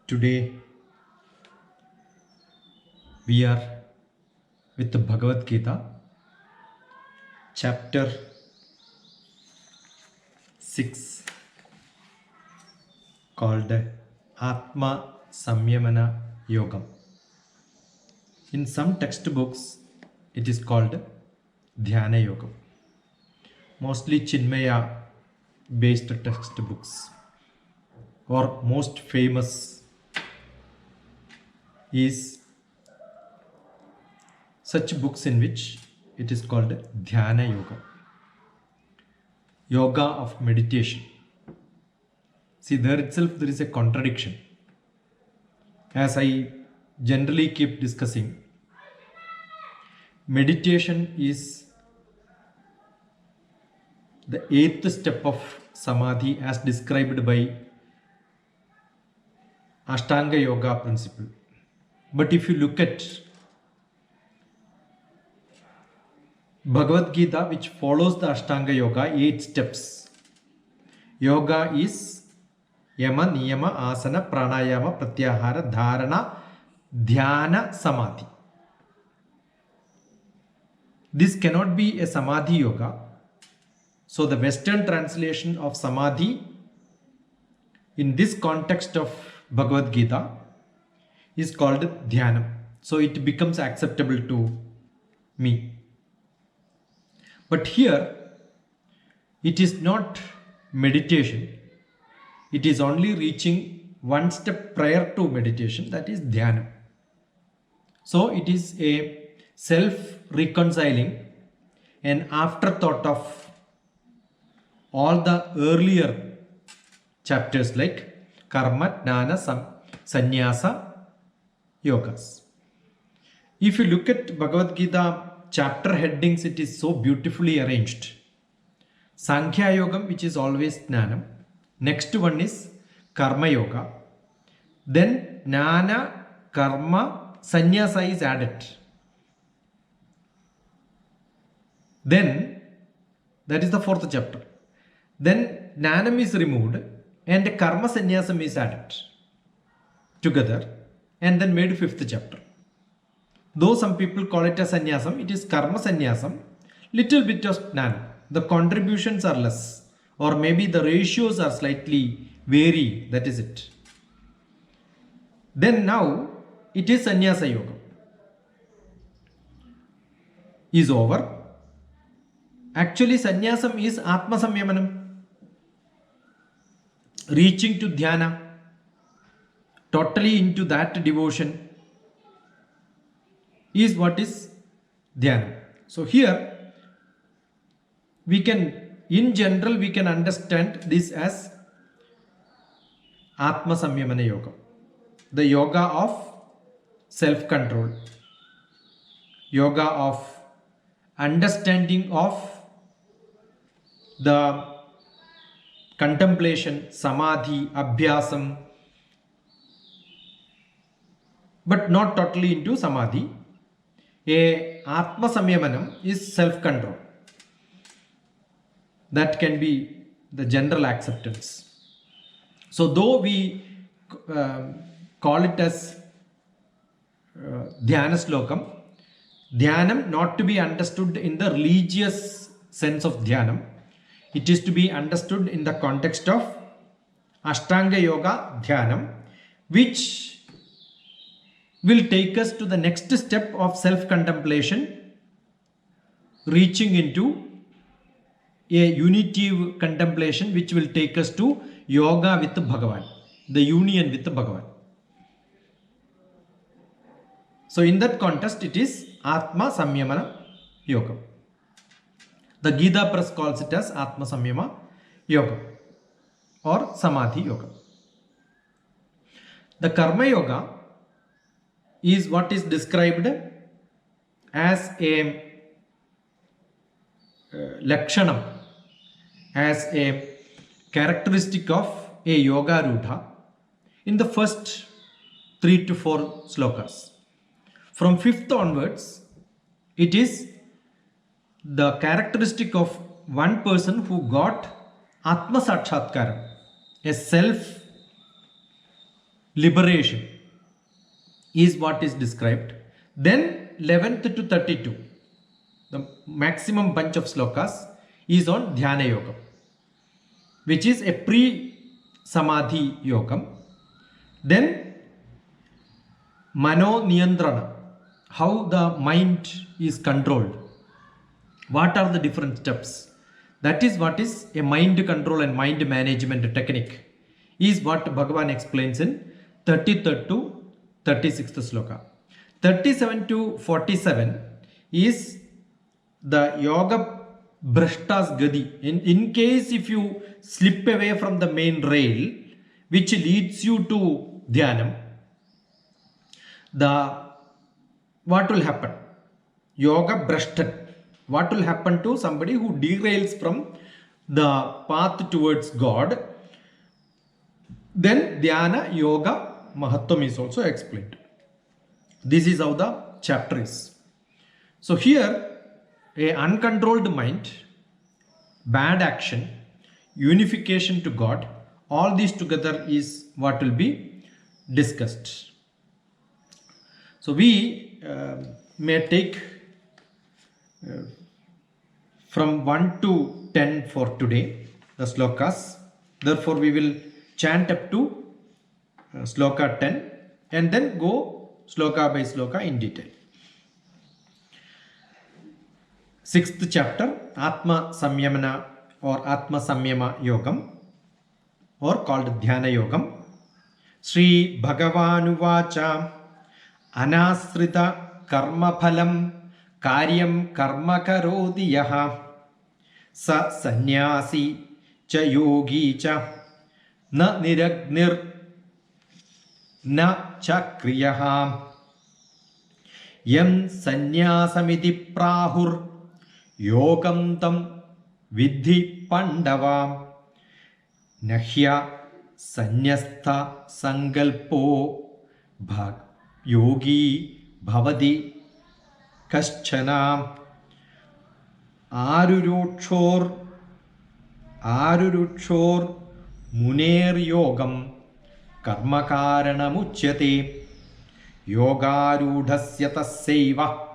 Today we are with the Bhagavad Gita, chapter 6, called Atma Samyamana Yogam. In some textbooks, it is called Dhyana Yogam. Mostly Chinmaya based textbooks, or most famous is such books in which it is called Dhyana Yoga, yoga of meditation. See, there itself there is a contradiction. As I generally keep discussing, meditation is the eighth step of samadhi as described by Ashtanga Yoga principle. But if you look at Bhagavad Gita, which follows the Ashtanga Yoga, 8 steps. Yoga is Yama, Niyama, Asana, Pranayama, Pratyahara, Dharana, Dhyana, Samadhi. This cannot be a Samadhi Yoga. So the Western translation of Samadhi in this context of Bhagavad Gita is called Dhyanam. So it becomes acceptable to me. But here, it is not meditation. It is only reaching one step prior to meditation, that is dhyana. So it is a self-reconciling, an afterthought of all the earlier chapters like karma, jnana, sannyasa, yogas. If you look at Bhagavad Gita chapter headings, it is so beautifully arranged. Sankhya Yogam, which is always Jnanam. Next one is Karma Yoga. Then Jnana, Karma, Sannyasa is added. Then, that is the fourth chapter. Then Jnanam is removed and Karma Sannyasam is added together and then made fifth chapter. Though some people call it as sannyasam, it is karma sannyasam, little bit of jnana. The contributions are less, or maybe the ratios are slightly vary, that is it. Then now, it is sannyasa yoga. Is over. Actually, sannyasam is atma samyamanam. Reaching to dhyana, totally into that devotion, is what is dhyana. So here we can, in general, we can understand this as Atma Samyamana Yoga, the yoga of self-control, yoga of understanding of the contemplation, samadhi, abhyasam, but not totally into samadhi. A Atma Samyamanam is self-control. That can be the general acceptance. So though we call it as Dhyana Slokam, Dhyanam not to be understood in the religious sense of Dhyanam. It is to be understood in the context of Ashtanga Yoga Dhyanam, which will take us to the next step of self-contemplation, reaching into a unitive contemplation which will take us to yoga with Bhagavan, the union with Bhagavan. So in that context, it is Atma Samyamana Yoga. The Gita Press calls it as Atma Samyama Yoga or Samadhi Yoga. The Karma Yoga is what is described as a lakshanam, as a characteristic of a yoga rudha in the first 3 to 4 slokas. From 5th onwards, it is the characteristic of one person who got Atma Sakshatkara, a self liberation is what is described. Then 11th to 32, the maximum bunch of slokas is on Dhyana Yoga, which is a pre-Samadhi Yogam. Then Mano Niyantrana, how the mind is controlled. What are the different steps? That is what is a mind control and mind management technique, is what Bhagavan explains in 33rd to 36th sloka. 37 to 47 is the Yoga Bhrashtas Gadi. In case if you slip away from the main rail, which leads you to Dhyanam, what will happen? Yoga Bhrashtan. What will happen to somebody who derails from the path towards God? Then Dhyana Yoga Mahatvam is also explained. This is how the chapter is. So here, a uncontrolled mind, bad action, unification to God, all these together is what will be discussed. So we may take from 1 to 10 for today, the slokas. Therefore, we will chant up to sloka 10 and then go sloka by sloka in detail. 6th chapter, Atma Samyamana or Atma Samyama Yogam, or called Dhyana Yogam. Sri Bhagavanuvacha Anasrita Karma Phalam Karyam Karma Karodi Yaha Sa Sannyasi Cha Yogi Cha Na Niragnir Na Chakriyaha Yam Sannyasamiti Prahur Yogam Tam Vidhi Pandava Nahya Sannyastha Sangalpo Bhag Yogi Bhavadi Kaschana Arurutshor Muner Yogam Karmakaranamuchyate Yogarudhasya tasaiva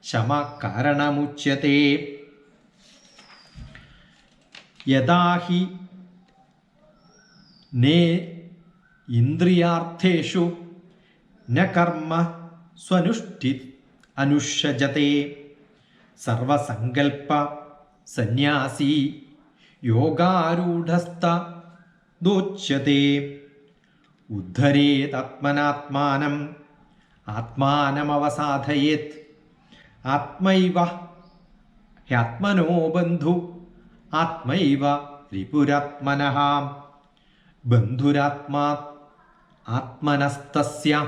Shama Karanamuchyate Yadahi Ne Indriyartheshu Na karma swanushtit anushajate sarva sankalpa sannyasi yogarudhasta dochyate uddharet atmanatmanam atmanam avasadhayet atmaiva hyatmano bandhu atmaiva ripuratmanaha bandhuratma atmanastasya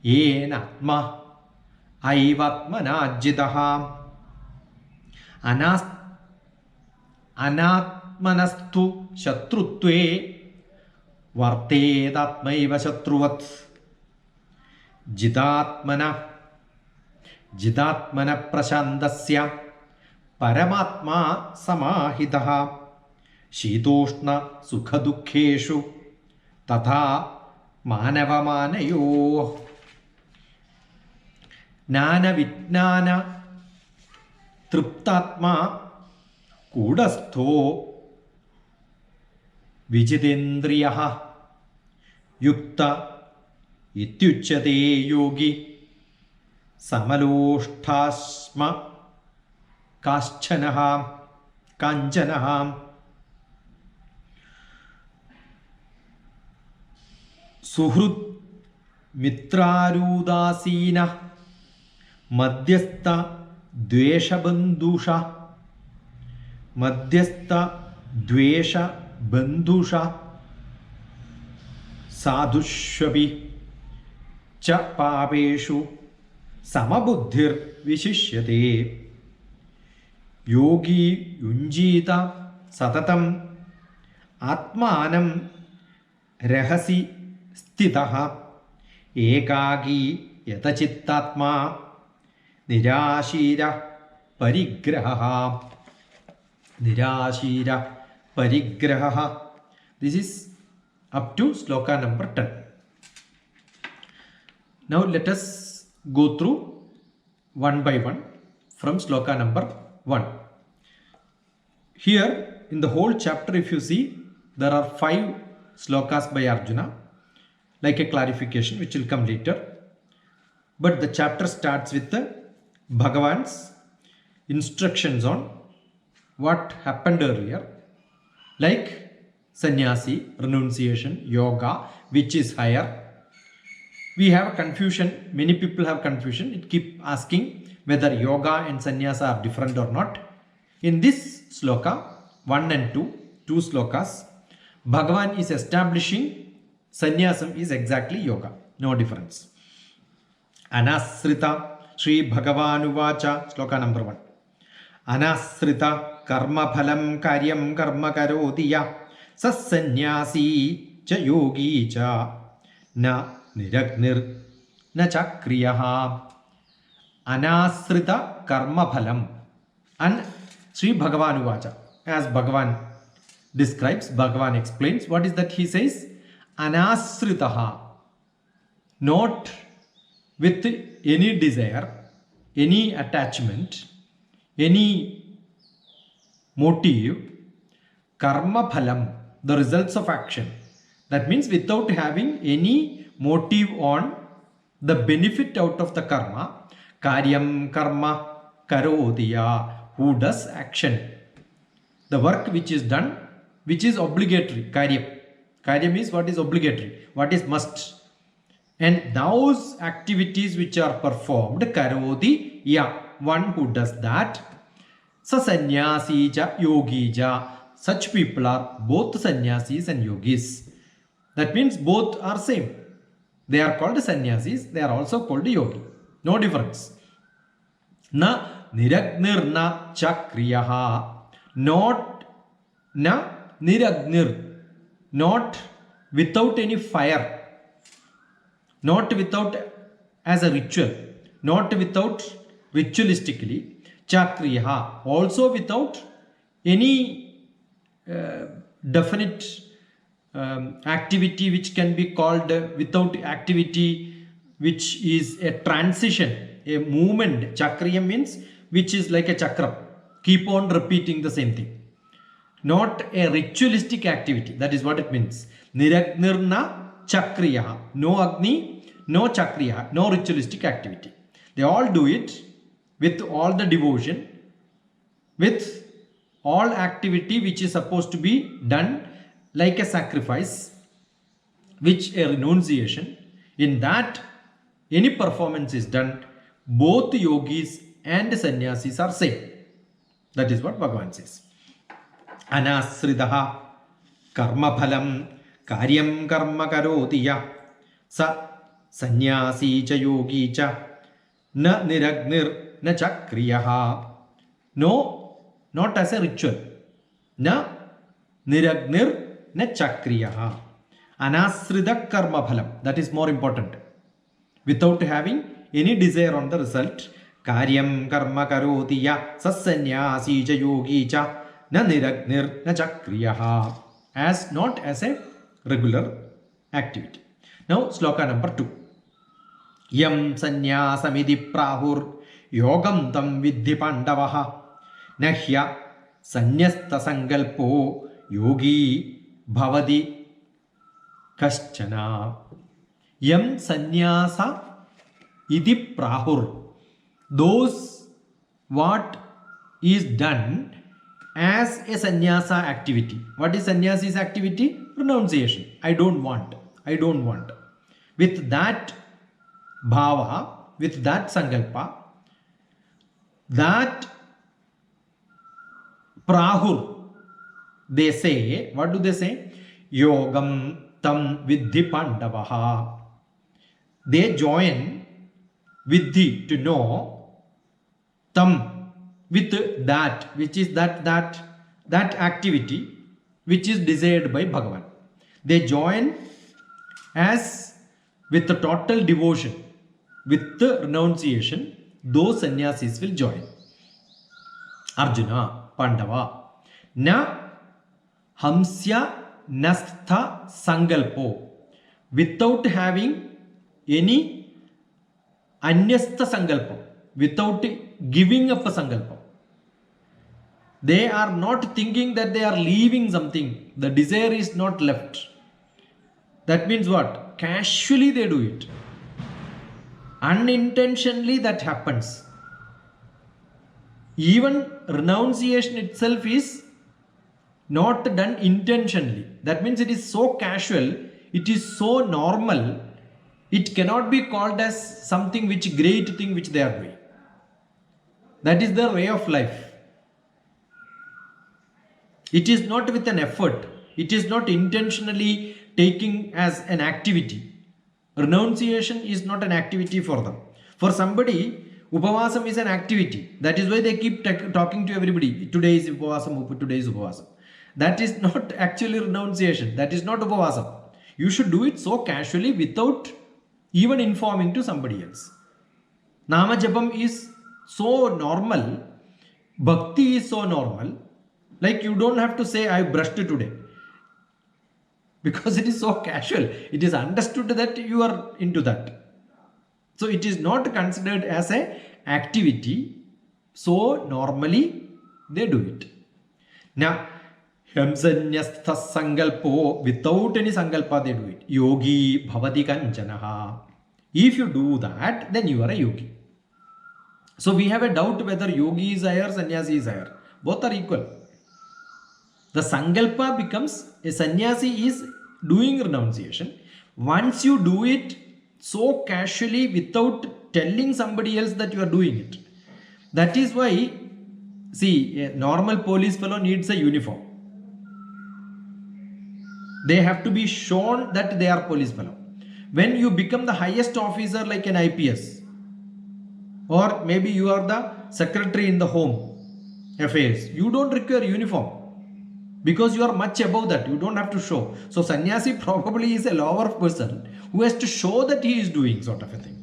Yenatma aivatmanajitaha anatmanastu shatrutve vartedatmaiva shatruvat jidatmana prashandasya paramatma samahitaha shitoshna sukhadukheshu tatha manavamanayo Nana Vitnana Triptatma Kudastho Vijitendriyaha Yukta Ityuchate Yogi Samalosthasma Kanchanaha Suhrut Mitrarudasina Madhyastha Dvesha Bandhusha Sadhushvapi Cha Papeshu Samabuddhir Vishishyate Yogi Yunjita Satatam Atmanam Rahasi Stitaha Ekagi Yatachittatma Nirashira Parigraha This is up to sloka number 10. Now let us go through one by one from sloka number 1. Here in the whole chapter, if you see, there are 5 slokas by Arjuna, like a clarification which will come later. But the chapter starts with the Bhagavan's instructions on what happened earlier, like sannyasi, renunciation, yoga, which is higher. We have a confusion, many people have confusion, it keep asking whether yoga and sannyasa are different or not. In this sloka 1 and 2 slokas, Bhagavan is establishing sannyasam is exactly yoga, no difference. Anasrita Shri Bhagavanuvāca, sloka number 1. Anasrita karma phalam karyam karma karodiya sasannyasi cha yogi cha na niragnir na chakriyaha. Anasrita karma phalam. And Sri Bhagavanuvāca, as Bhagavan describes, Bhagavan explains, what is that he says? Anasritaha, not with any desire, any attachment, any motive, karma phalam, the results of action. That means without having any motive on the benefit out of the karma, karyam karma karodiya, who does action, the work which is done, which is obligatory. Karyam is what is obligatory, what is must. And those activities which are performed, karodiya, one who does that, sa sannyasi ja yogi ja, such people are both sannyasis and yogis. That means both are same. They are called sannyasis, they are also called yogi. No difference. Na niragnirna chakriyaha, not na niragnir, not without any fire, not without as a ritual, not without ritualistically, chakriyaha, also without any definite activity which can be called, without activity which is a transition, a movement. Chakriyam means which is like a chakra, keep on repeating the same thing, not a ritualistic activity. That is what it means. Niragnirna chakriyaha, no agni, no chakriyaha, no ritualistic activity. They all do it with all the devotion, with all activity which is supposed to be done like a sacrifice, which a renunciation. In that, any performance is done, both yogis and sannyasis are same. That is what Bhagavan says. Anasritaha karma phalam karyam karma karodiya sa sannyasi cha yogi cha na niragnir na chakriyaha. No, not as a ritual. Na niragnir na chakriyaha. Anasrita karma phalam, that is more important. Without having any desire on the result, karyam karma karodiya sasanyasi cha yogi cha na niragnir na chakriyaha, as not as a regular activity. Now sloka number 2. Yam sanyasamidhi prahur yogam tam vidhi pandavaha nahya sanyasta sangalpo yogi bhavadi kaschana. Yam sannyasa idi prahur, those what is done as a sannyasa activity. What is sannyasi's activity? Renunciation. I don't want. With that bhava, with that sankalpa, that prahur, they say, what do they say? Yogam tam vidhi pandavaha. They join vidhi, to know, tam, with that, which is that activity which is desired by Bhagavan. They join as with the total devotion, with the renunciation, those sannyasis will join. Arjuna, Pandava. Na hamsya nastha sankalpo, without having any anyastha sankalpa, without giving up a sankalpa. They are not thinking that they are leaving something. The desire is not left. That means what? Casually they do it. Unintentionally that happens. Even renunciation itself is not done intentionally. That means it is so casual, it is so normal, it cannot be called as something which great thing which they are doing. That is their way of life. It is not with an effort. It is not intentionally taking as an activity. Renunciation is not an activity for them. For somebody, Upavasam is an activity. That is why they keep talking to everybody. Today is Upavasam, today is Upavasam. That is not actually renunciation. That is not Upavasam. You should do it so casually without even informing to somebody else. Nama Japam is so normal. Bhakti is so normal. Like you don't have to say, I brushed today. Because it is so casual. It is understood that you are into that. So it is not considered as an activity. So normally they do it. Now, Hamsanyastha sankalpo, without any sankalpa they do it. Yogi bhavati kanchanaha. If you do that, then you are a yogi. So we have a doubt whether yogi is higher, sannyasi is higher. Both are equal. The sankalpa becomes, a sannyasi is doing renunciation. Once you do it so casually without telling somebody else that you are doing it. That is why, see, a normal police fellow needs a uniform. They have to be shown that they are police fellow. When you become the highest officer like an IPS, or maybe you are the secretary in the home affairs, you don't require uniform. Because you are much above that, you don't have to show. So sannyasi probably is a lower person who has to show that he is doing sort of a thing.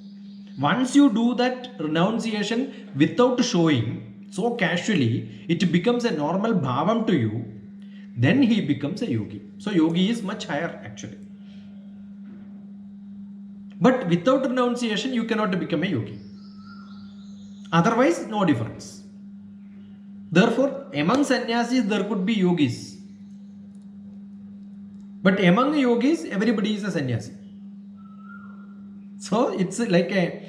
Once you do that renunciation without showing, so casually, it becomes a normal bhavam to you, then he becomes a yogi. So yogi is much higher actually. But without renunciation, you cannot become a yogi. Otherwise, no difference. Therefore, among sannyasis, there could be yogis. But among yogis, everybody is a sannyasi. So, it's like a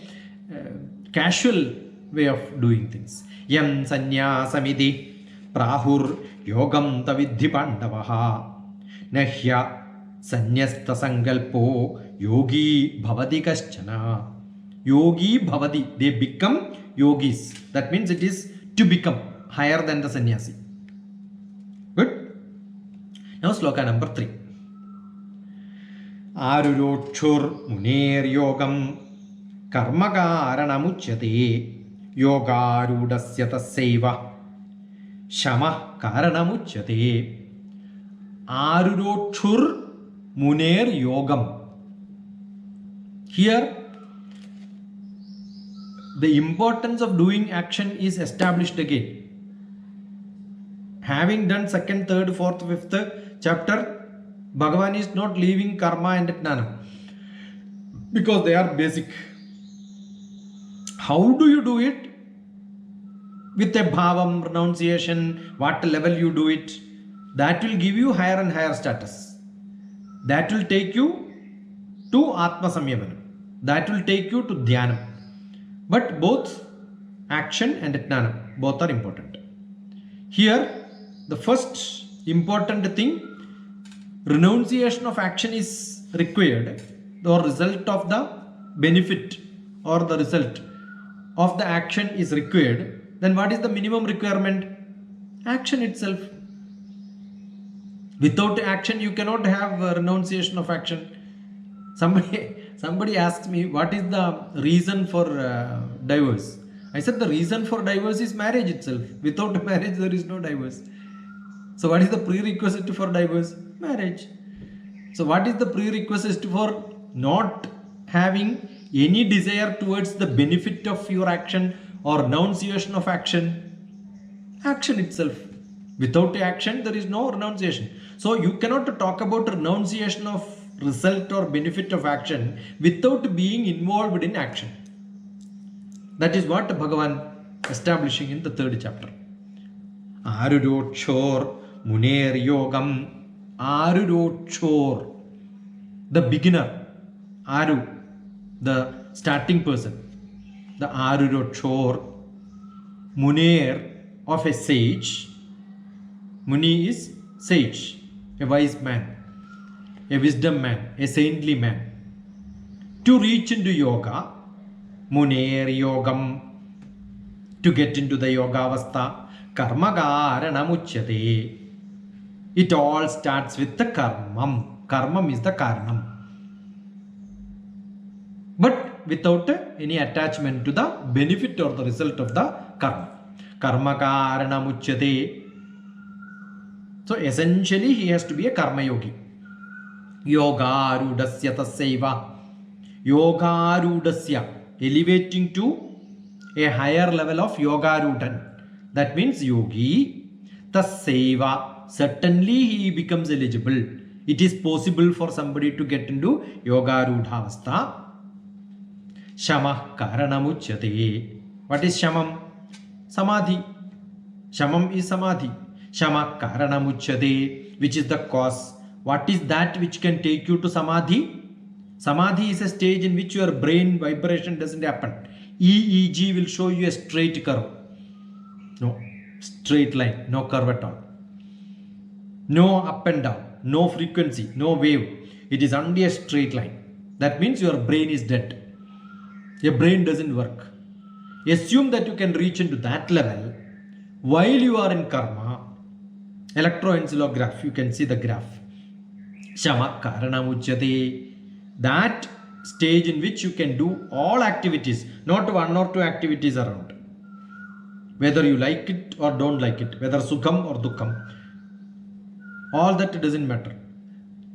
casual way of doing things. Yam sanyasamidi prahur yogam tavidhi pandavaha nahya sanyasta sankalpo yogi bhavati kaschana. Yogi bhavati, they become yogis. That means it is to become higher than the sannyasi. Good. Now sloka number 3. Arurokshur muner yogam karma karanamuchyate yogarudasya taseva shama karanamuchyate. Arurokshur muner yogam. Here the importance of doing action is established again. Having done 2nd, 3rd, 4th, 5th chapter, Bhagavan is not leaving karma and jnana because they are basic. How do you do it? With a bhavam, renunciation, what level you do it, that will give you higher and higher status. That will take you to Atma Samyamanam. That will take you to Dhyanam. But both action and jnana, both are important. Here, the first important thing, renunciation of action is required. The result of the benefit or the result of the action is required. Then what is the minimum requirement? Action itself. Without action, you cannot have a renunciation of action. Somebody asks me, what is the reason for divorce? I said the reason for divorce is marriage itself. Without marriage, there is no divorce. So what is the prerequisite for divorce? Marriage. So what is the prerequisite for not having any desire towards the benefit of your action or renunciation of action? Action itself. Without action, there is no renunciation. So you cannot talk about renunciation of result or benefit of action without being involved in action. That is what Bhagavan establishing in the third chapter. Arurotchor Muner Yogam. Arurotchor, the beginner. Aru, the starting person. The Arurotchor Muner of a sage. Muni is sage, a wise man, a wisdom man, a saintly man. To reach into yoga, Muner Yogam, to get into the yoga avastha, karma karanamuchyate. It all starts with the karmam. Karmam is the karanam. But without any attachment to the benefit or the result of the karma. Karma karanamuchyate. So essentially he has to be a karma yogi. Yoga rudasya tasaiva. Yoga rudasya, elevating to a higher level of yoga rudan. That means yogi. Tasaiva, certainly he becomes eligible. It is possible for somebody to get into yoga rudhavastha. Shamah karanamuchyate. What is shamam? Samadhi. Shamam is samadhi. Shama karanamuchyate, which is the cause. What is that which can take you to samadhi? Samadhi is a stage in which your brain vibration doesn't happen. EEG will show you a straight curve. No straight line, no curve at all. No up and down, no frequency, no wave. It is only a straight line. That means your brain is dead. Your brain doesn't work. Assume that you can reach into that level while you are in karma. Electroencephalograph, you can see the graph. Shama karanamuchyate. That stage in which you can do all activities, not one or two activities around. Whether you like it or don't like it, whether sukham or dukkham, all that doesn't matter.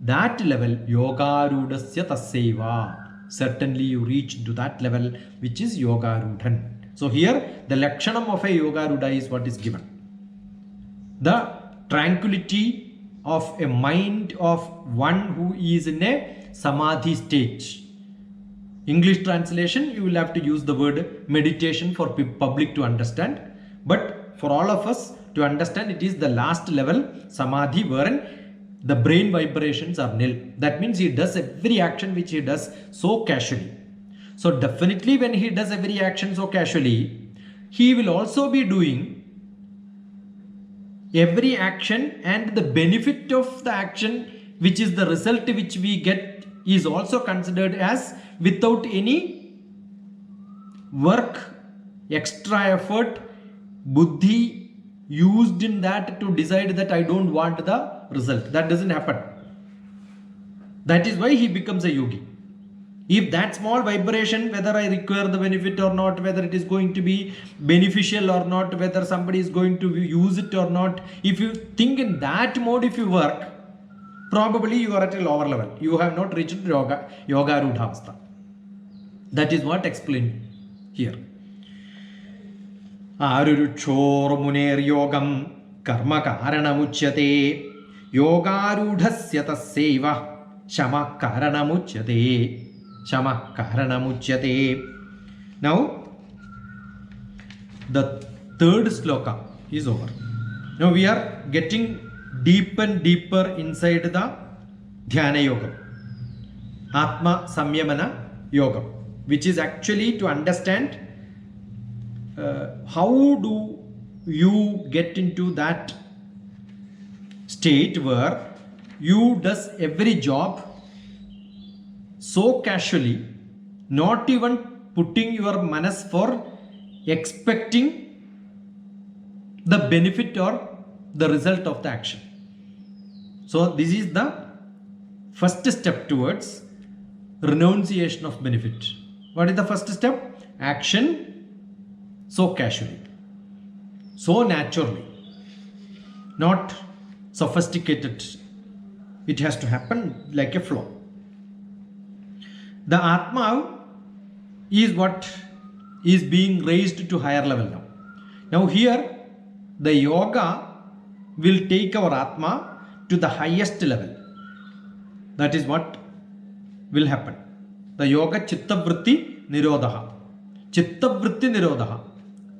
That level, yoga rudasya tasaiva. Certainly you reach to that level which is yoga rudhan. So here the lakshanam of a yoga ruda is what is given. The tranquility of a mind of one who is in a samadhi stage. English translation, you will have to use the word meditation for public to understand. But for all of us to understand, it is the last level, samadhi, wherein the brain vibrations are nil. That means he does every action which he does so casually. So definitely when he does every action so casually, he will also be doing every action, and the benefit of the action, which is the result which we get, is also considered as without any work, extra effort, buddhi used in that to decide that I don't want the result. That doesn't happen. That is why he becomes a yogi. If that small vibration, whether I require the benefit or not, whether it is going to be beneficial or not, whether somebody is going to use it or not, if you think in that mode, if you work, probably you are at a lower level. You have not reached yoga rudhavastha. That is what explained here. Arurutchor muner yogam karma karanamuchyate yoga rudhasya tasaiva shama karanamuchyate. Shama karanamuchyate. Now, the third sloka is over. Now we are getting deep and deeper inside the Dhyana Yoga, Atma Samyamana Yoga, which is actually to understand how do you get into that state where you does every job so casually, not even putting your manas for expecting the benefit or the result of the action. So this is the first step towards renunciation of benefit. What is the first step? Action so casually, so naturally, not sophisticated. It has to happen like a flow. The Atma is what is being raised to higher level now. Now here the yoga will take our Atma to the highest level. That is what will happen. The yoga chitta vritti nirodha. Chitta vritti nirodha.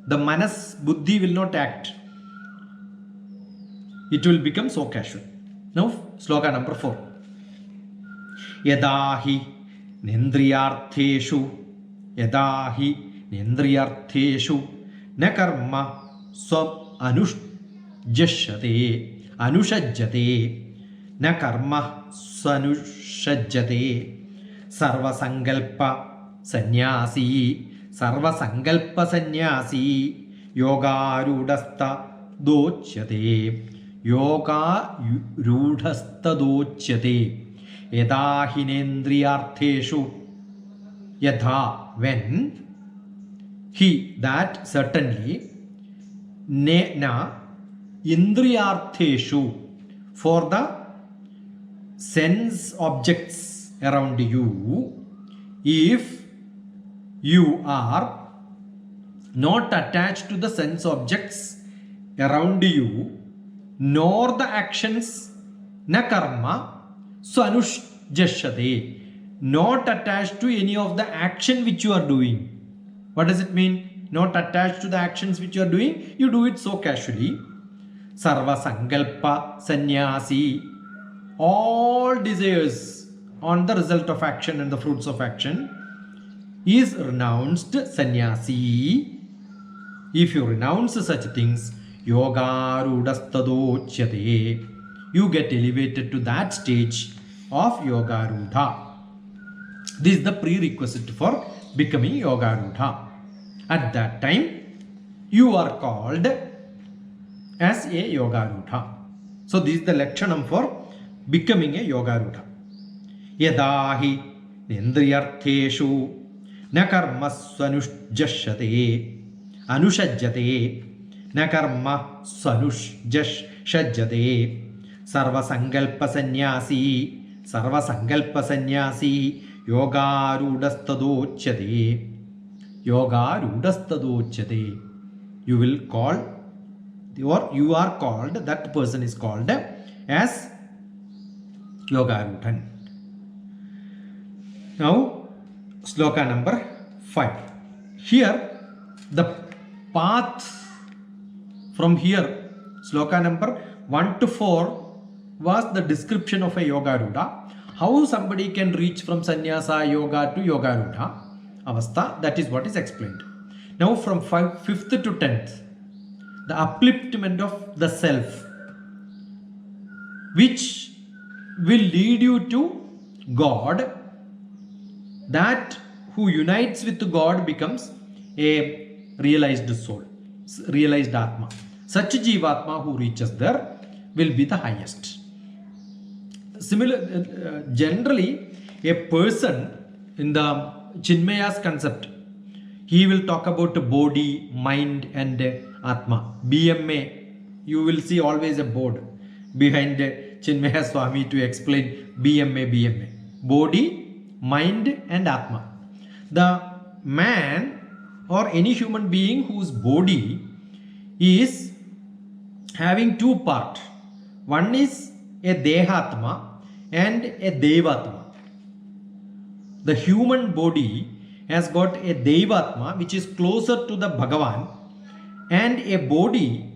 The manas buddhi will not act. It will become so casual. Now, sloka number 4. Yadahi nendriyartheshu na karma swam anushajyate na karma swanushajyate sarva sankalpa sannyasi yoga rudhastha dochyate yada hinendriyartheshu yatha when he that certainly na indriyartheshu for the sense objects around you, if you are not attached to the sense objects around you nor the actions, na karma swanushjashate, not attached to any of the action which you are doing. What does it mean? Not attached to the actions which you are doing, you do it so casually. Sarva sankalpa sannyasi, all desires on the result of action and the fruits of action is renounced sannyasi. If you renounce such things, yoga rudhastadochyate, you get elevated to that stage of yoga rudha. This is the prerequisite for becoming yoga rudha. At that time, you are called as a yoga rudha. So this is the lakshanam for becoming a yoga rudha. Yadahi nendriyartheshu na karma anushajyate na karma swanushajyate sarva sankalpa sannyasi yoga rudhastadochyate. You will call, or you are called, that person is called as yoga rudhan. Now, sloka number 5. Here, the path from here, sloka number 1 to 4 was the description of a yoga rudha. How somebody can reach from sannyasa yoga to yoga rudha avastha, that is what is explained. Now from 5th to 10th, the upliftment of the self, which will lead you to God. That who unites with God becomes a realized soul, realized Atma. Such Jivatma who reaches there will be the highest. Generally, a person in the Chinmaya's concept, he will talk about body, mind and Atma. BMA, you will see always a board behind Chinmaya Swami to explain BMA. Body, mind and Atma. The man or any human being whose body is having two parts. One is a Dehatma and a Devatma. The human body has got a Devatma which is closer to the Bhagavan, and a body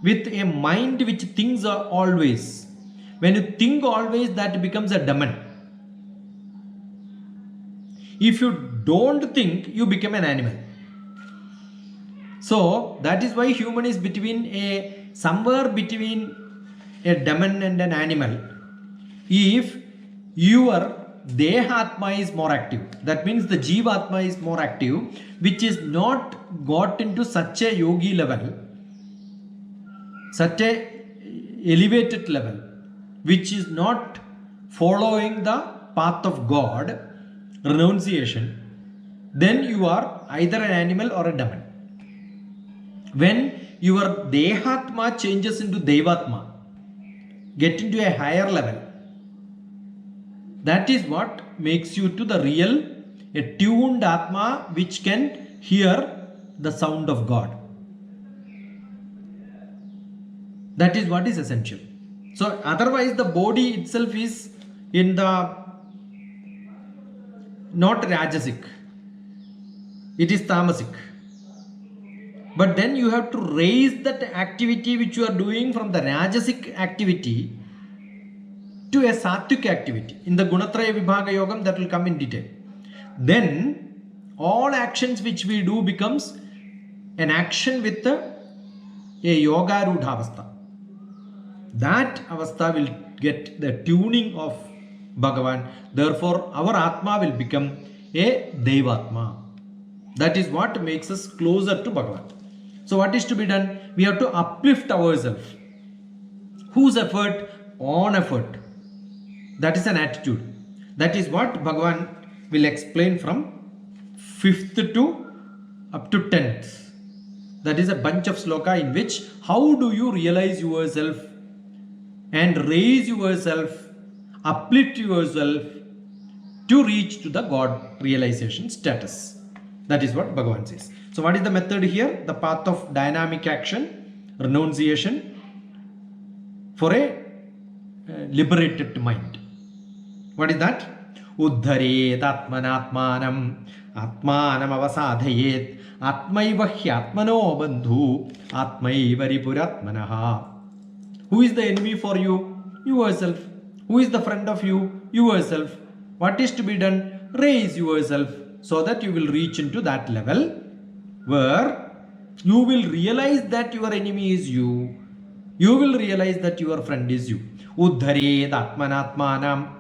with a mind which thinks always. When you think always, that becomes a Daman. If you don't think, you become an animal. So that is why human is somewhere between a Daman and an animal. If your Dehatma is more active, that means the Jivatma is more active, which is not got into such a yogi level, such a elevated level, which is not following the path of God, renunciation, then you are either an animal or a Daman. When your Dehatma changes into Devatma, get into a higher level, that is what makes you to the real, a tuned Atma which can hear the sound of God. That is what is essential. So otherwise the body itself is in the not rajasic, it is tamasic. But then you have to raise that activity which you are doing from the rajasic activity to a sattvic activity. In the Gunatraya Vibhaga Yogam that will come in detail. Then all actions which we do becomes an action with a yoga rudha avastha. That avastha will get the tuning of Bhagavan. Therefore our Atma will become a Devatma. That is what makes us closer to Bhagavan. So what is to be done? We have to uplift ourselves. Whose effort? On effort. That is an attitude. That is what Bhagavan will explain from 5th to up to 10th. That is a bunch of sloka in which how do you realize yourself and raise yourself, uplift yourself to reach to the God realization status. That is what Bhagavan says. So what is the method here? The path of dynamic action, renunciation for a liberated mind. What is that? Uddharet atmanatmanam atmanam avasadhayet atmaiva hyatmano bandhu atmaiva ripuratmanaha. Who is the enemy for you? Yourself. Who is the friend of you? Yourself. What is to be done? Raise yourself so that you will reach into that level where you will realize that your enemy is you. You will realize that your friend is you. Uddharet atmanatmanam.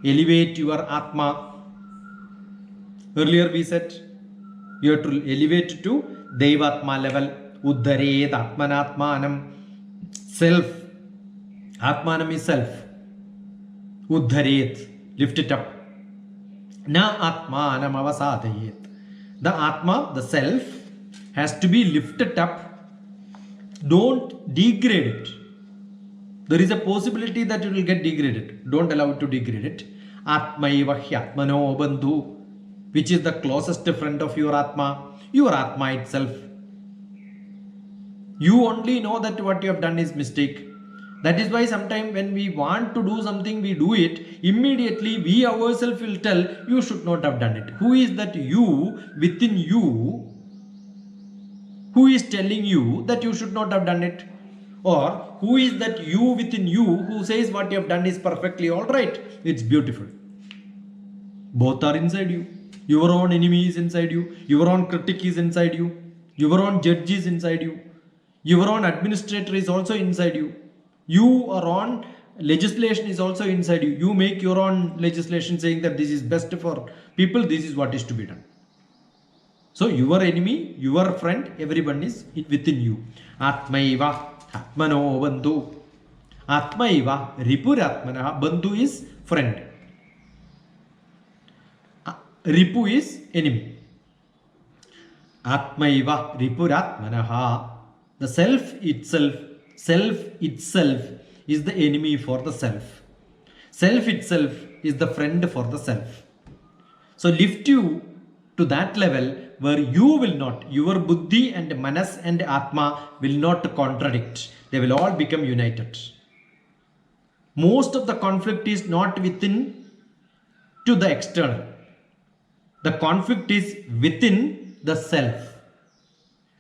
Elevate your Atma. Earlier we said you have to elevate to Devatma level. Uddharet atmanatmanam. Self. Atmanam is self. Uddharet. Lift it up. Na atmanam avasadhayet. The Atma, the self, has to be lifted up. Don't degrade it. There is a possibility that it will get degraded. Don't allow it to degrade it. Atmaiva hyatmano bandhu, which is the closest friend of your Atma. Your Atma itself. You only know that what you have done is mistake. That is why sometimes when we want to do something, we do it. Immediately we ourselves will tell, you should not have done it. Who is that you within you who is telling you that you should not have done it? Or who is that you within you who says what you have done is perfectly alright? It's beautiful. Both are inside you. Your own enemy is inside you. Your own critic is inside you. Your own judge is inside you. Your own administrator is also inside you. Your own legislation is also inside you. You make your own legislation saying that this is best for people. This is what is to be done. So your enemy, your friend, everyone is within you. Atmaiva atmano bandhu. Atmaiva ripuratmanaha. Bandhu is friend. Ripu is enemy. Atmaiva ripuratmanaha. The self itself is the enemy for the self. Self itself is the friend for the self. So lift you to that level where you will not, your buddhi and manas and atma will not contradict. They will all become united. Most of the conflict is not within to the external. The conflict is within the self.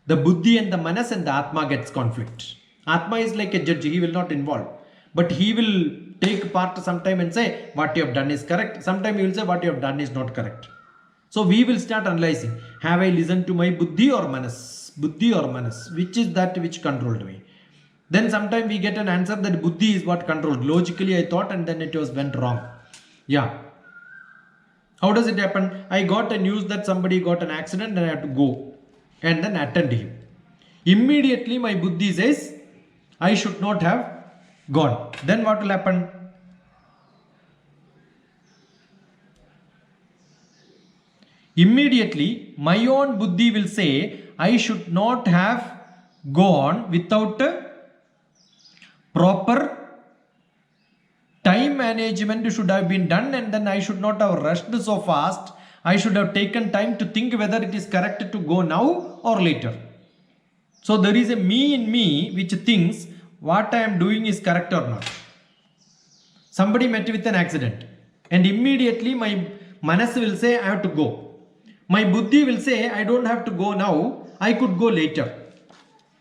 The buddhi and the manas and the atma gets conflict. Atma is like a judge, he will not involve. But he will take part sometime and say what you have done is correct. Sometime he will say what you have done is not correct. So we will start analyzing. Have I listened to my buddhi or manas? Buddhi or manas? Which is that which controlled me? Then sometime we get an answer that buddhi is what controlled. Logically I thought and then it went wrong. Yeah. How does it happen? I got a news that somebody got an accident and I have to go and then attend him. Immediately my buddhi says I should not have gone. Then what will happen? Immediately my own buddhi will say I should not have gone without proper time management should have been done, and then I should not have rushed so fast. I should have taken time to think whether it is correct to go now or later. So there is a me in me which thinks what I am doing is correct or not. Somebody met with an accident, and immediately my manas will say I have to go. My buddhi will say I don't have to go now, I could go later.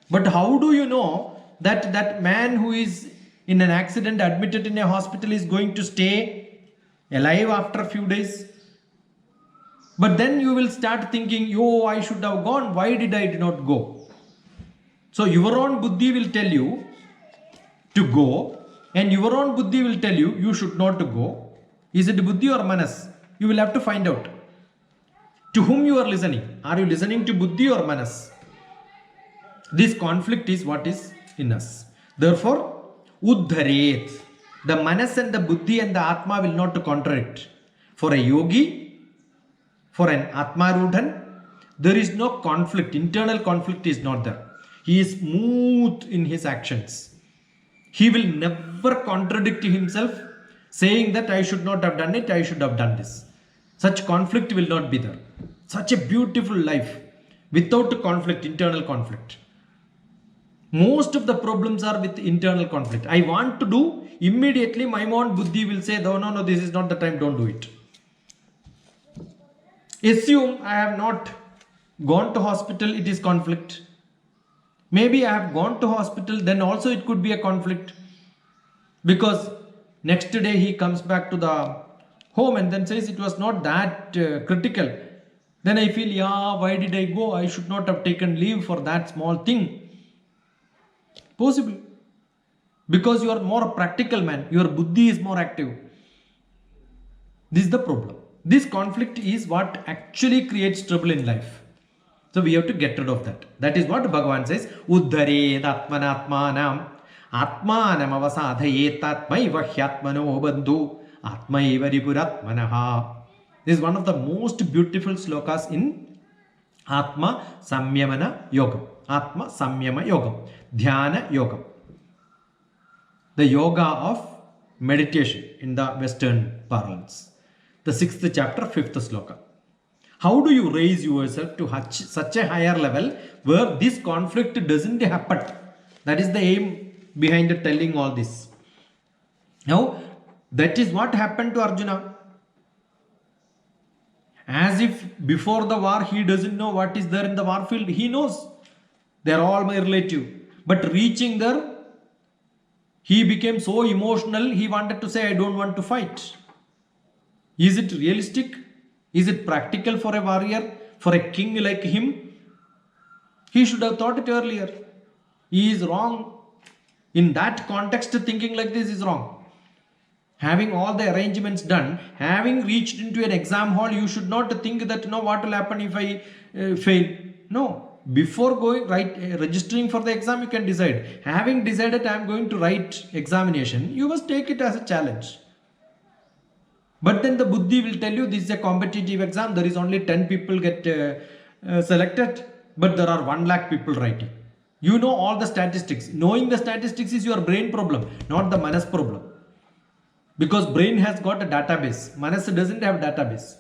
But how do you know that that man who is in an accident admitted in a hospital is going to stay alive after a few days? But then you will start thinking, yo, I should have gone, why did I not go? So your own buddhi will tell you to go, and your own buddhi will tell you you should not go. Is it buddhi or manas? You will have to find out. To whom you are listening? Are you listening to buddhi or manas? This conflict is what is in us. Therefore, uddharet. The manas and the buddhi and the atma will not contradict. For a yogi, for an atmarudhan, there is no conflict. Internal conflict is not there. He is smooth in his actions. He will never contradict himself, saying that I should not have done it, I should have done this. Such conflict will not be there. Such a beautiful life without conflict, internal conflict. Most of the problems are with internal conflict. I want to do, immediately my own buddhi will say, no, this is not the time, don't do it. Assume I have not gone to hospital, it is conflict. Maybe I have gone to hospital, then also it could be a conflict. Because next day he comes back to the home and then says it was not that critical. Then I feel, why did I go? I should not have taken leave for that small thing. Possible. Because you are more practical man. Your buddhi is more active. This is the problem. This conflict is what actually creates trouble in life. So we have to get rid of that. That is what Bhagavan says. Uddharet atmanatmanam atmanam avasadhayetatmaiva hyatmano bandhu atmaiva ripuratmanaha. This is one of the most beautiful slokas in Atma Samyamana Yogam. Atma Samyama Yogam. Dhyana Yogam. The yoga of meditation in the Western parlance. The 6th chapter, 5th sloka. How do you raise yourself to such a higher level where this conflict doesn't happen? That is the aim behind telling all this. Now, that is what happened to Arjuna. As if before the war he doesn't know what is there in the war field. He knows. They are all my relative. But reaching there, he became so emotional, he wanted to say, I don't want to fight. Is it realistic? Is it practical for a warrior, for a king like him? He should have thought it earlier. He is wrong. In that context, thinking like this is wrong. Having all the arrangements done, having reached into an exam hall, you should not think that, what will happen if I fail. No. Before going registering for the exam, you can decide. Having decided I am going to write examination, you must take it as a challenge. But then the buddhi will tell you this is a competitive exam. There is only 10 people get selected, but there are 1 lakh people writing. You know all the statistics. Knowing the statistics is your brain problem, not the manas problem. Because brain has got a database. Manas doesn't have database.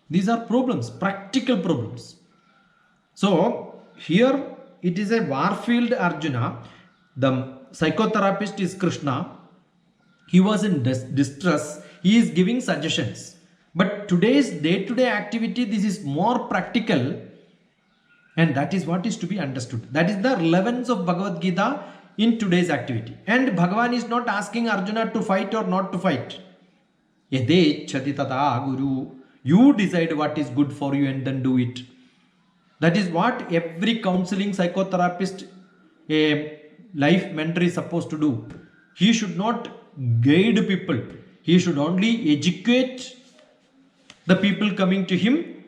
These are problems, practical problems. So here it is a warfield Arjuna. The psychotherapist is Krishna. He was in distress. He is giving suggestions. But today's day-to-day activity, this is more practical. And that is what is to be understood. That is the relevance of Bhagavad Gita in today's activity. And Bhagavan is not asking Arjuna to fight or not to fight. Yadechati tata guru. You decide what is good for you and then do it. That is what every counseling psychotherapist, a life mentor is supposed to do. He should not guide people. He should only educate the people coming to him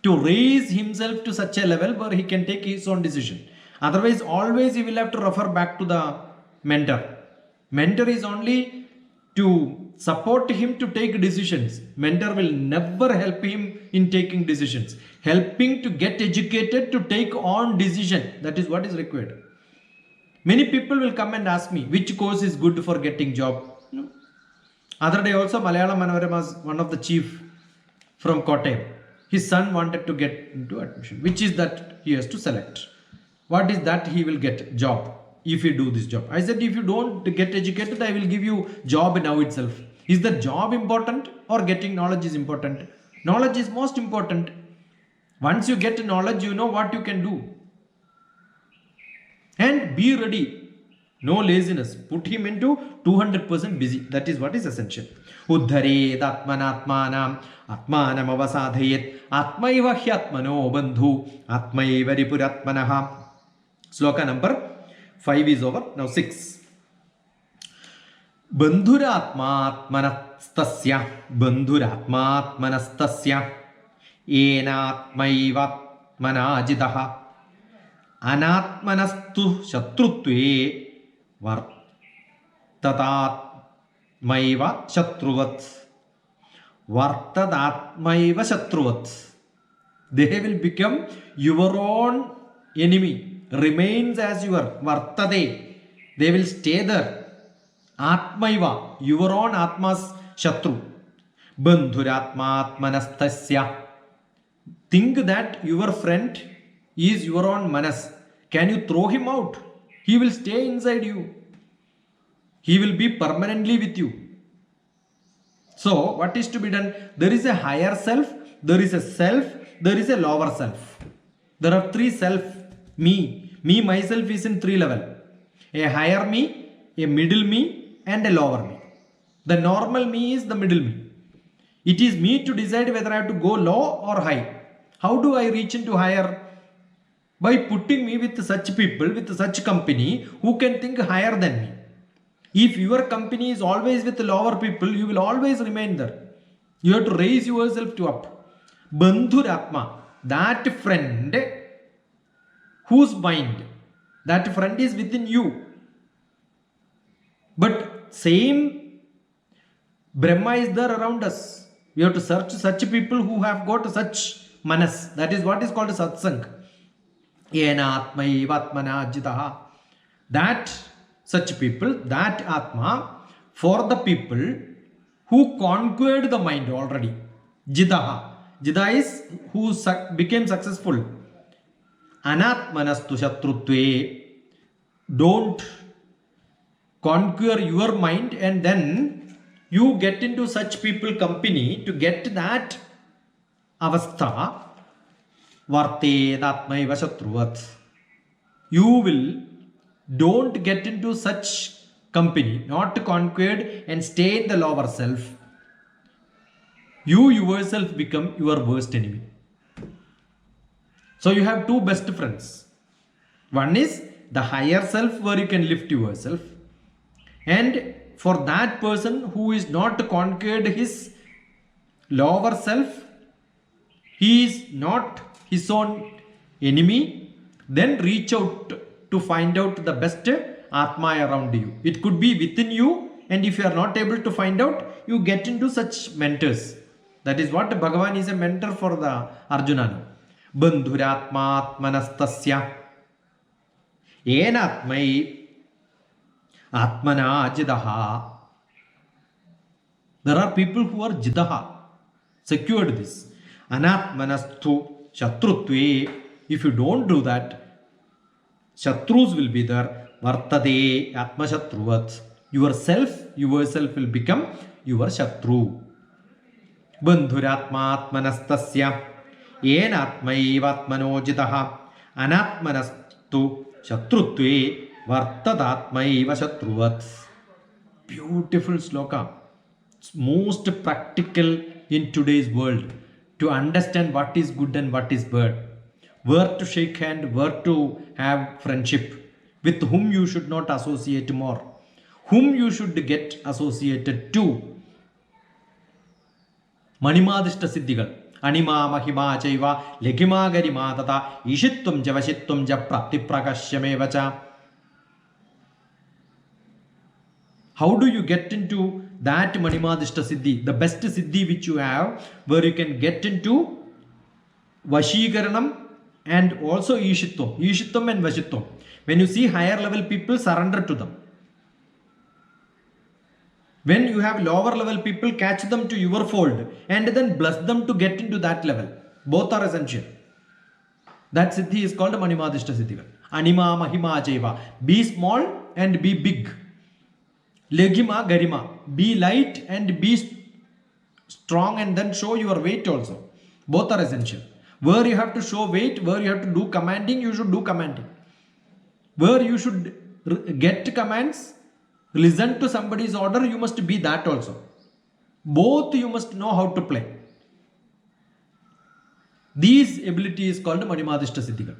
to raise himself to such a level where he can take his own decision. Otherwise, always he will have to refer back to the mentor. Mentor is only to support him to take decisions. Mentor will never help him in taking decisions. Helping to get educated to take on decision. That is what is required. Many people will come and ask me, which course is good for getting job? No. Other day also, Malayalam Manoram was one of the chief from Kottayam. His son wanted to get into admission. Which is that he has to select? What is that he will get? Job. if you do this job. I said, if you don't get educated, I will give you job now itself. Is the job important or getting knowledge is important? Knowledge is most important. Once you get knowledge, you know what you can do. And be ready. No laziness. Put him into 200% busy. That is what is essential. Uddharet atmanatmanam atmanam avasadhayet atmaiva hyatmano bandhu atmaiva ripuratmanaha. Sloka number 5 is over. Now 6. Bandhuratmatmanastasya bandhuratmatmanastasya enatmaivatmanajidaha anatmanastu shatrutve vartadatmaiva shatruvat vartadatmaiva shatruvat. They will become your own enemy, remains as your vartade. They will stay there. Atmaiva, your own atma's shatru. Bandhuratmatmanastasya. Think that your friend is your own manas. Can you throw him out? He will stay inside you. He will be permanently with you. So, what is to be done? There is a higher self, there is a self, there is a lower self. There are 3 self. Me, myself is in 3 levels. A higher me, a middle me, and a lower me. The normal me is the middle me. It is me to decide whether I have to go low or high. How do I reach into higher? By putting me with such people, with such company who can think higher than me. If your company is always with lower people, you will always remain there. You have to raise yourself to up. Bandhuratma, that friend whose mind, that friend is within you. But same Brahma is there around us. We have to search such people who have got such manas. That is what is called satsang. That such people, that Atma, for the people who conquered the mind already. Jidaha. Jida is who became successful. Anatmanastu shatrutve. Don't conquer your mind and then you get into such people company to get that avastha. Vartedatmaiva shatruvat. You will don't get into such company, not conquered and stay in the lower self. You yourself become your worst enemy. So you have 2 best friends. One is the higher self where you can lift yourself. And for that person who is not conquered his lower self, he is not his own enemy, then reach out to find out the best Atma around you. It could be within you, and if you are not able to find out, you get into such mentors. That is what Bhagavan is a mentor for the Arjuna. Bandhuratmatmanastasya enatmai atmana jidaha. There are people who are jidaha, secured this. Anatmanastu shatrutve. If you don't do that, shatrus will be there. Vartade atma shatruvat. Yourself will become your shatru. Bandhuratmatmanastasya enatmaivatmano jidaha anatmanastu shatrutve vartadatmaiva shatruvat. Beautiful sloka. It's most practical in today's world to understand what is good and what is bad, where to shake hand, where to have friendship, with whom you should not associate more, whom you should get associated to. Manimadishta siddhigal. Anima mahima chaiva lekhima garima tata ishittum javashittum japrati prakasyamevacha. How do you get into that Manimadishta Siddhi, the best Siddhi which you have, where you can get into Vashikaranam and also Ishittam and Vashittam. When you see higher level people, surrender to them. When you have lower level people, catch them to your fold and then bless them to get into that level. Both are essential. That Siddhi is called Manimadishta Siddhi. Anima Mahima Jeva. Be small and be big. Legima Garima. Be light and be strong and then show your weight also. Both are essential. Where you have to show weight, where you have to do commanding, you should do commanding. Where you should get commands, listen to somebody's order, you must be that also. Both you must know how to play. These ability is called Manimadishta Siddhika.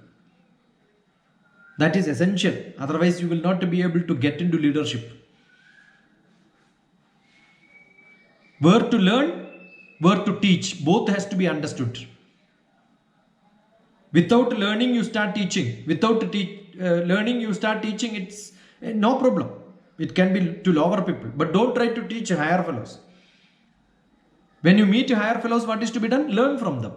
That is essential. Otherwise, you will not be able to get into leadership. Where to learn, where to teach, both has to be understood. Without learning, you start teaching. Without learning, you start teaching. It's no problem. It can be to lower people. But don't try to teach higher fellows. When you meet higher fellows, what is to be done? Learn from them.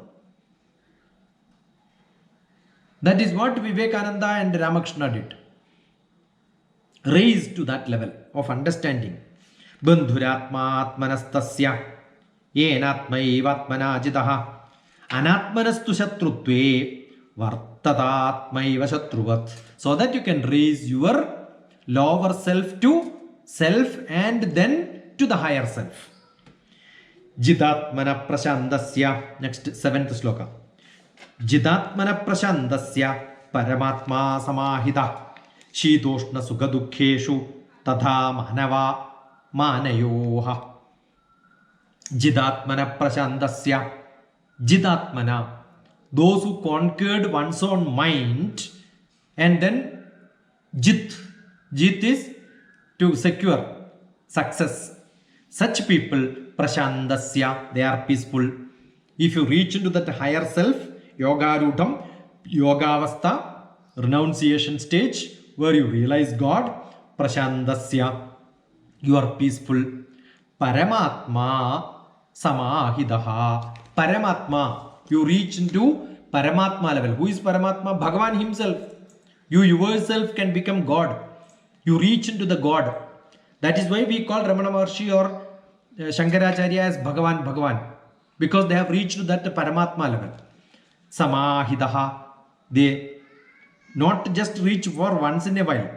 That is what Vivekananda and Ramakrishna did. Raised to that level of understanding. Bandhuratma atmanastasya yenatmaivatmana jitaha anatmanastu shatrutve vartatatmaiva shatruvat. So that you can raise your lower self to self and then to the higher self. Jitatmana prashandasya. Next, 7th sloka. Jitatmana prashandasya paramatma samahita shitoshna sukha dukkheshu tadha manava manayoha. Jidatmana prashandasya. Jidatmana, those who conquered one's own mind, and then jit. Jit is to secure success. Such people, prashandasya, they are peaceful. If you reach into that higher self, yoga rudam, yoga avastha, renunciation stage, where you realize God, prashandasya, you are peaceful. Paramatma samahidaha. Paramatma, you reach into Paramatma level. Who is Paramatma? Bhagavan himself. You yourself can become God. You reach into the God. That is why we call Ramana Maharshi or Shankaracharya as Bhagavan Bhagavan. Because they have reached to that Paramatma level. Samahidaha. They not just reach for once in a while.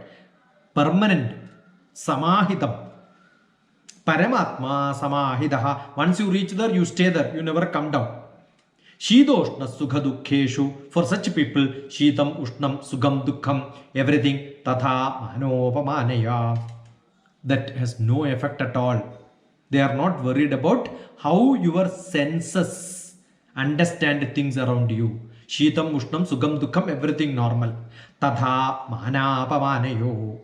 Permanent. Samahidam. Paramatma samahidaha. Once you reach there, you stay there. You never come down. Shidoshna sukha dukkheshu. For such people, Shitam, Ushnam, Sugam, Dukkham, everything, Tatha, Manopamanaya. That has no effect at all. They are not worried about how your senses understand things around you. Shitam, Ushnam, Sugam, Dukkham, everything normal. Tatha, Manapamanayo.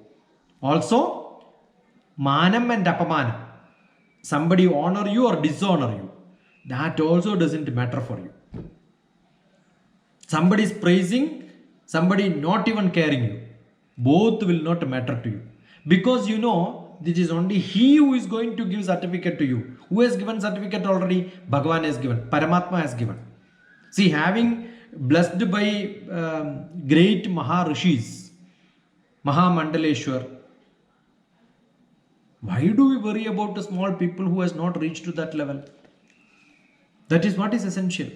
Also, Manam and Apamanam. Somebody honor you or dishonor you. That also doesn't matter for you. Somebody is praising, somebody not even caring you. Both will not matter to you. Because you know, this is only he who is going to give certificate to you. Who has given certificate already? Bhagavan has given. Paramatma has given. See, having blessed by great Maharishis, Mahamandaleshwar, why do we worry about the small people who has not reached to that level? That is what is essential.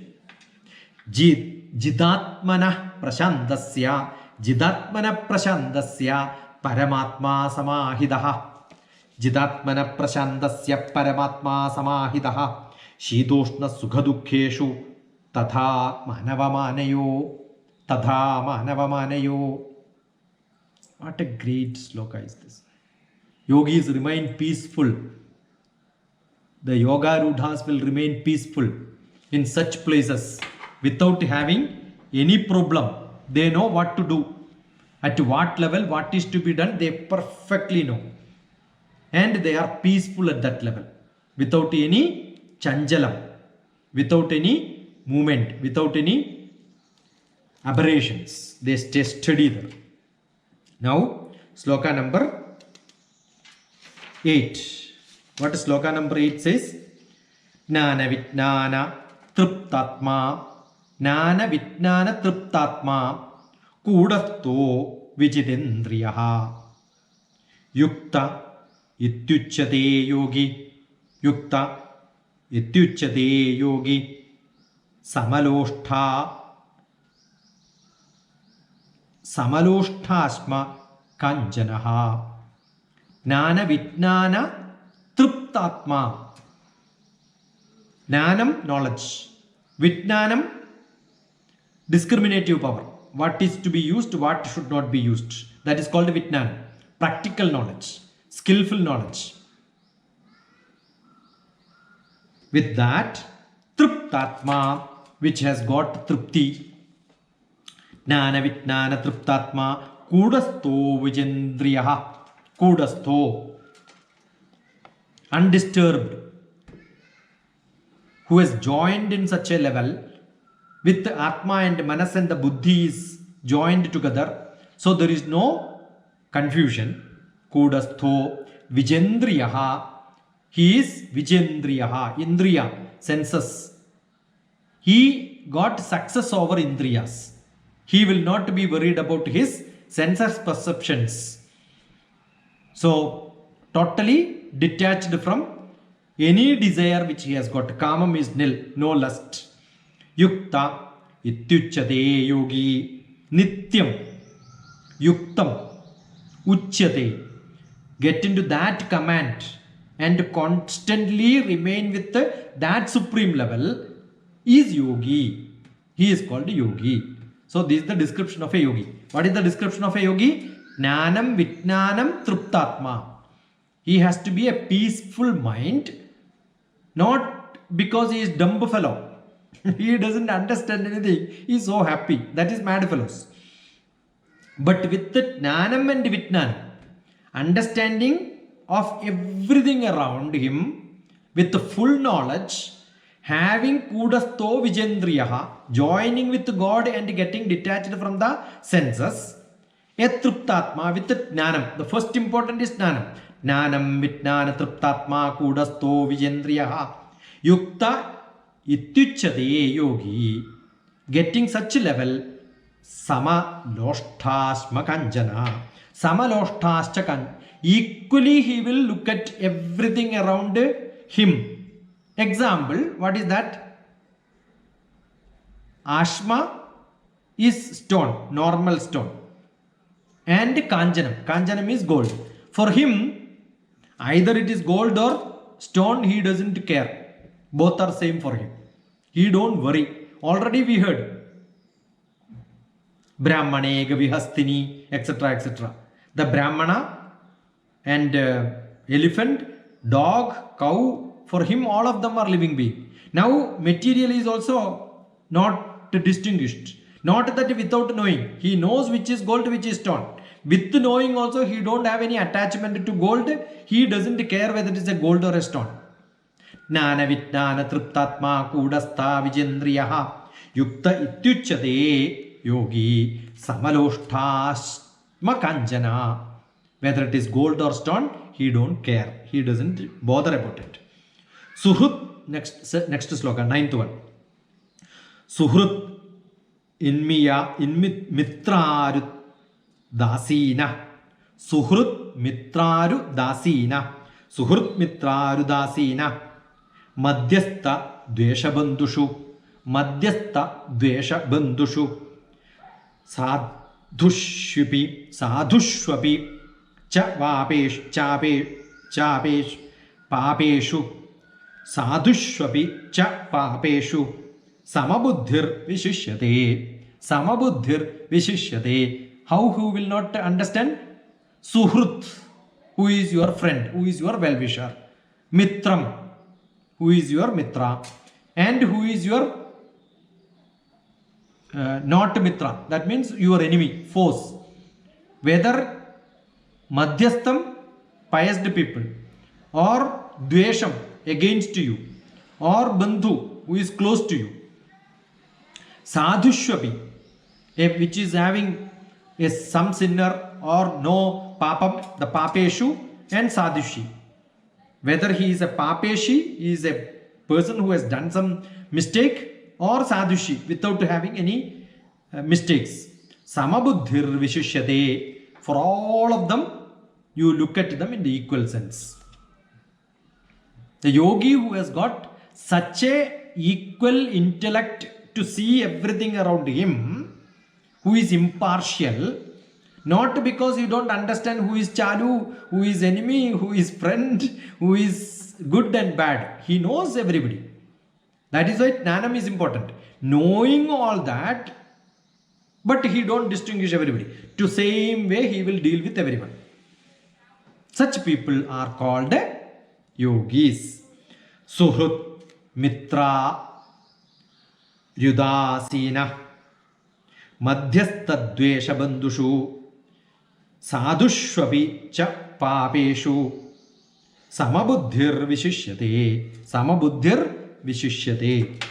Jidatmana prashandasya. Jidatmana prashandasya paramatma samahidaha. Jidatmana prashandasya paramatma samahidaha. Shitoshna sukha dukkheshu tatha manavamanayo. Tatha manavamanayo. What a great sloka is this. Yogis remain peaceful. The yoga rudhas will remain peaceful in such places without having any problem. They know what to do. At what level, what is to be done, they perfectly know. And they are peaceful at that level. Without any chanjalam, without any movement, without any aberrations. They stay steady there. Now, sloka number 8. What is sloka number 8 says? Jnana Vijnana Triptatma. Jnana Vijnana Triptatma Kudatto Vijitendriyaha. Yukta Ityuchyate Yogi. Yukta Ityuchyate Yogi. Samaloštha Samalosthasma Kanjanaha. Jnana Vijnana Triptatma. Jnanam, knowledge. Vijnanam, discriminative power. What is to be used, what should not be used. That is called Vijnana. Practical knowledge, skillful knowledge. With that, Triptatma, which has got Tripti. Jnana Vijnana Triptatma Kudastho Vijendriyaha. Kudastho, undisturbed, who has joined in such a level with the Atma and Manas and the Buddhi is joined together. So there is no confusion. Kudastho Vijendriyaha. He is Vijendriyaha. Indriya, senses. He got success over Indriyas. He will not be worried about his senses perceptions. So, totally detached from any desire which he has got. Kamam is nil, no lust. Yukta ityuchate yogi nityam. Yuktam uchyate. Get into that command and constantly remain with that supreme level is yogi. He is called yogi. So this is the description of a yogi. What is the description of a yogi? Jnanam Vijnanam Triptatma. He has to be a peaceful mind, not because he is dumb fellow. He doesn't understand anything. He is so happy. That is mad fellows. But with the Jnanam and Vijnanam, understanding of everything around him with the full knowledge, having Kudastho Vijendriyaha, joining with God and getting detached from the senses, a Triptatma with the Jnanam. The first important is Jnanam. Jnanam Vijnana Triptatma Kudastho Vijendriyaha Yukta Ityuchade yogi. Getting such a level, Samalosthasma Kanjana. Samalosthascha Kanjana. Equally he will look at everything around him. Example, what is that? Ashma is stone, normal stone. And Kanjanam. Kanjanam is gold. For him, either it is gold or stone, he doesn't care. Both are same for him. He don't worry. Already we heard. Brahmane, Gavihastini, etc. etc. The Brahmana and elephant, dog, cow, for him all of them are living beings. Now material is also not distinguished. Not that without knowing. He knows which is gold, which is stone. With knowing also he don't have any attachment to gold. He doesn't care whether it is a gold or a stone. Jnana Vijnana Triptatma Kudastha Vijendriyaha Yukta Ityuchate yogi Samalosthasma Kanjana. Whether it is gold or stone, he don't care. He doesn't bother about it. Suhrut, next sloka, 9th one. Suhrut mitraru dasina. Suhrut mitraru dasina. Suhrut mitraru dasina. Madhyastha dvesha bandushu. Madhyastha dvesha bandushu. Sadhushvapi chapesh papeshu. Sadhushvapi cha papeshu samabuddhir vishishyate. Samabuddhir vishishyate. How who will not understand? Suhrut, who is your friend, who is your well-wisher. Mitram, who is your mitra. And who is your not mitra. That means your enemy, foes. Whether madhyastham, pious people, or dvesham, against you, or bandhu, who is close to you. Sadhushvapi, which is having some sinner or no papam, the papeshu, and sadhushi. Whether he is a papeshi, he is a person who has done some mistake, or sadhushi, without having any mistakes. Samabuddhir vishishyate. For all of them, you look at them in the equal sense. The yogi who has got such a equal intellect to see everything around him, who is impartial, not because you don't understand who is Chalu, who is enemy, who is friend, who is good and bad. He knows everybody. That is why Jnanam is important. Knowing all that, but he don't distinguish everybody. To same way, he will deal with everyone. Such people are called yogis. Suhrut, Mitra, Yudasina, Madhyastadvesha bandushu, Sadhushvapi cha papeshu, Samabuddhir vishishyate.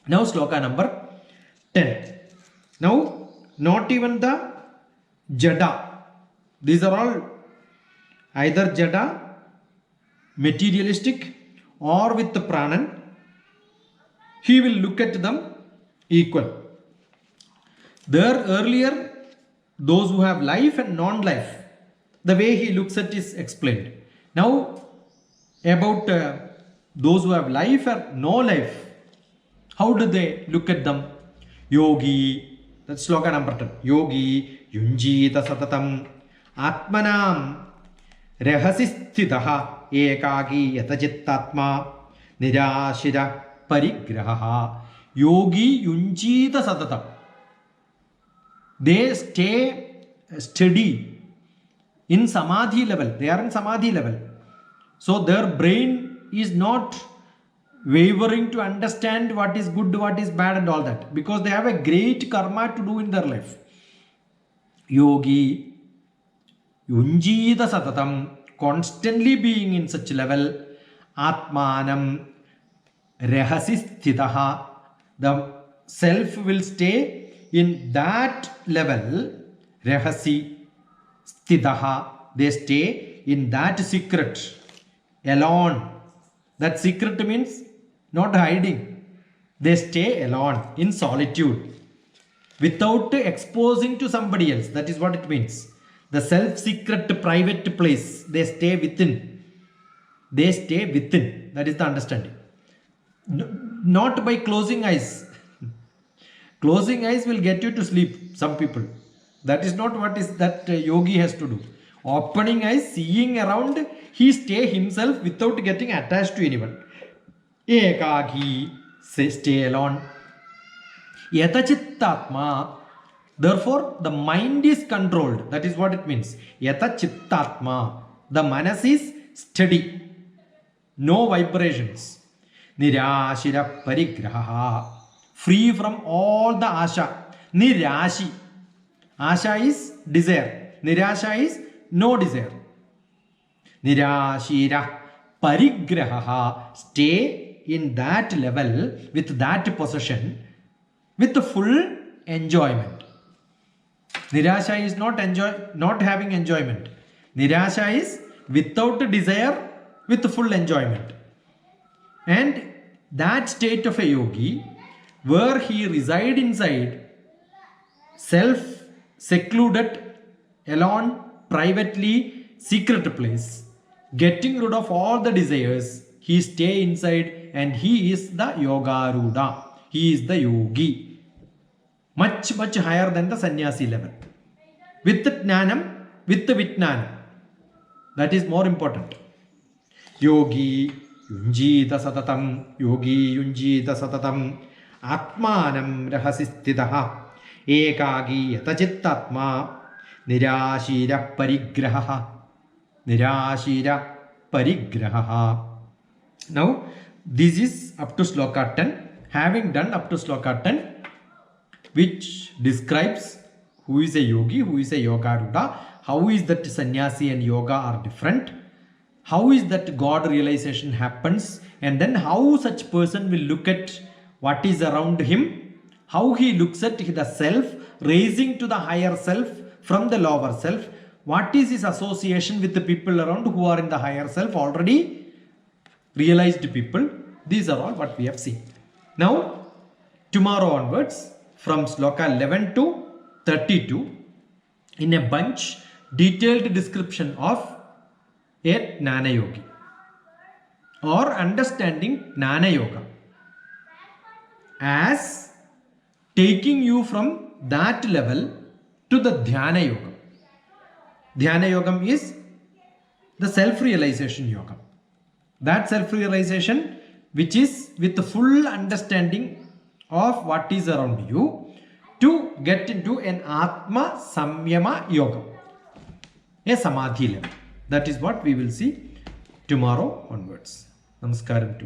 Now sloka number 10. Now not even the Jada. These are all either Jada, materialistic, or with the Pranan. He will look at them equal. There earlier, those who have life and non-life, the way he looks at is explained. Now about those who have life or no life, how do they look at them? Yogi, that's sloka number 10. Yogi yunjita satatam atmanam rahasisthitaha ekagi yatachittatma nirashira parigraha. Yogi yunjita satatam. They stay steady in samadhi level. They are in samadhi level. So their brain is not wavering to understand what is good, what is bad and all that. Because they have a great karma to do in their life. Yogi yunjita satatam, constantly being in such level. Atmanam rahasisthitaha, the self will stay in that level. Rahasi sthidaha, they stay in that secret alone. That secret means not hiding. They stay alone in solitude without exposing to somebody else. That is what it means. The self-secret private place, they stay within. They stay within. That is the understanding. Not by closing eyes. Closing eyes will get you to sleep, some people. That is not what is that yogi has to do. Opening eyes, seeing around, he stay himself without getting attached to anyone. Ekagi, stay alone. Yatachittatma, therefore the mind is controlled. That is what it means. Yatachittatma, the manas is steady. No vibrations. Nirashira parigraha, free from all the asha. Nirashi. Asha is desire. Nirasha is no desire. Nirashira parigraha, stay in that level with that possession with the full enjoyment. Nirasha is not having enjoyment. Nirasha is without desire with full enjoyment. And that state of a yogi, where he reside inside, self secluded, alone, privately, secret place, getting rid of all the desires, he stay inside and he is the Yogaruda. He is the yogi. Much higher than the sannyasi level. With the jnanam, with the vijnanam. That is more important. Yogi yunjita satatam, yogi yunjita satatam, atmanam rahasistitaha, ekagi yatachittatma, nirashira parigraha. Nirashira parigraha. Now, this is up to sloka 10. Having done up to sloka 10, which describes who is a yogi, who is a yogaruda, how is that sannyasi and yoga are different, how is that God realization happens, and then how such person will look at what is around him, how he looks at the self, raising to the higher self from the lower self, what is his association with the people around who are in the higher self, already realized people. These are all what we have seen. Now, tomorrow onwards, from sloka 11 to 32, in a bunch, detailed description of a Jnana Yogi or understanding Jnana Yoga as taking you from that level to the Dhyana Yoga. Dhyana Yogam is the self-realization yoga. That self-realization which is with the full understanding of what is around you to get into an Atma Samyama Yoga, a Samadhi level. That is what we will see tomorrow onwards. Namaskaram to